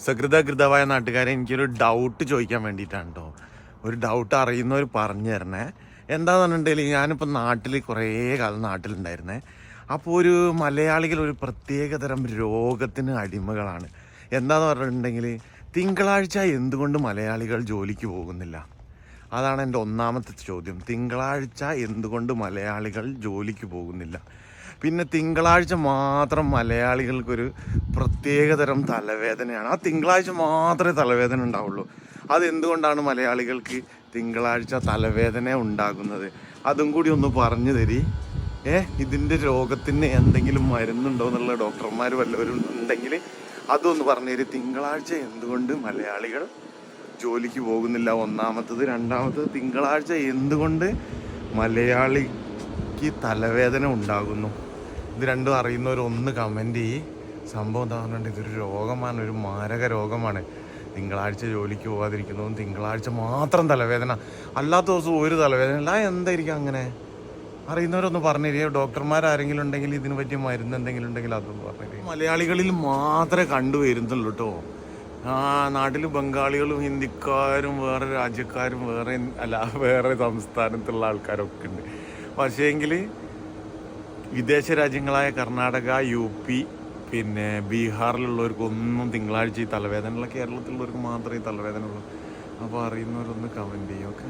സകൃതകൃതമായ നാട്ടുകാരെ എനിക്കൊരു ഡൗട്ട് ചോദിക്കാൻ വേണ്ടിയിട്ടാണ് കേട്ടോ. ഒരു ഡൗട്ട് അറിയുന്നവർ പറഞ്ഞു തരണേ. എന്താന്ന് പറഞ്ഞിട്ടുണ്ടെങ്കിൽ ഞാനിപ്പോൾ നാട്ടിൽ കുറേ കാലം നാട്ടിലുണ്ടായിരുന്നേ. അപ്പോൾ ഒരു മലയാളികൾ ഒരു പ്രത്യേകതരം രോഗത്തിന് അടിമകളാണ്. എന്താന്ന് പറഞ്ഞിട്ടുണ്ടെങ്കിൽ തിങ്കളാഴ്ച എന്തുകൊണ്ട് മലയാളികൾ ജോലിക്ക് പോകുന്നില്ല? അതാണ് എൻ്റെ ഒന്നാമത്തെ ചോദ്യം. തിങ്കളാഴ്ച എന്തുകൊണ്ട് മലയാളികൾ ജോലിക്ക് പോകുന്നില്ല? പിന്നെ തിങ്കളാഴ്ച മാത്രം മലയാളികൾക്കൊരു പ്രത്യേകതരം തലവേദനയാണ്. ആ തിങ്കളാഴ്ച മാത്രമേ തലവേദന ഉണ്ടാവുള്ളൂ. അതെന്തുകൊണ്ടാണ് മലയാളികൾക്ക് തിങ്കളാഴ്ച തലവേദന ഉണ്ടാകുന്നത്? അതും കൂടി ഒന്ന് പറഞ്ഞു തരി. ഇതിൻ്റെ രോഗത്തിന് എന്തെങ്കിലും മരുന്നുണ്ടോ എന്നുള്ള ഡോക്ടർമാർ വല്ലവരും ഉണ്ടെങ്കിൽ അതൊന്ന് പറഞ്ഞു തരി. തിങ്കളാഴ്ച എന്തുകൊണ്ട് മലയാളികൾ ജോലിക്ക് പോകുന്നില്ല ഒന്നാമത്തത്. രണ്ടാമത്തത്, തിങ്കളാഴ്ച എന്തുകൊണ്ട് മലയാളിക്ക് തലവേദന ഉണ്ടാകുന്നു? ഇത് രണ്ടും അറിയുന്നവരൊന്ന് കമൻറ്റ് ചെയ്യ്. സംഭവം എന്താ പറഞ്ഞിട്ട് ഇതൊരു രോഗമാണ്, ഒരു മാരക രോഗമാണ്. തിങ്കളാഴ്ച ജോലിക്ക് പോകാതിരിക്കുന്നതും തിങ്കളാഴ്ച മാത്രം തലവേദന, അല്ലാത്ത ദിവസം ഒരു തലവേദന അല്ല. എന്തായിരിക്കും അങ്ങനെ? അറിയുന്നവരൊന്ന് പറഞ്ഞു തരിക. ഡോക്ടർമാരാരെങ്കിലും ഉണ്ടെങ്കിൽ ഇതിന് പറ്റിയ മരുന്ന് എന്തെങ്കിലും ഉണ്ടെങ്കിൽ അതൊന്ന് പറഞ്ഞു തരിക. മലയാളികളിൽ മാത്രമേ കണ്ടുവരുന്നുള്ളൂ കേട്ടോ. നാട്ടിൽ ബംഗാളികളും ഹിന്ദിക്കാരും വേറെ രാജ്യക്കാരും വേറെ സംസ്ഥാനത്തുള്ള ആൾക്കാരൊക്കെ ഉണ്ട്. പക്ഷേങ്കിൽ വിദേശ രാജ്യങ്ങളായ കർണാടക, UP, പിന്നെ ബീഹാറിലുള്ളവർക്കൊന്നും തിങ്കളാഴ്ച ഈ തലവേദനയുള്ള, കേരളത്തിലുള്ളവർക്ക് മാത്രമേ ഈ തലവേദന ഉള്ളൂ. അപ്പോൾ അറിയുന്നവരൊന്ന് കമൻറ്റ് ചെയ്യും. ഓക്കെ.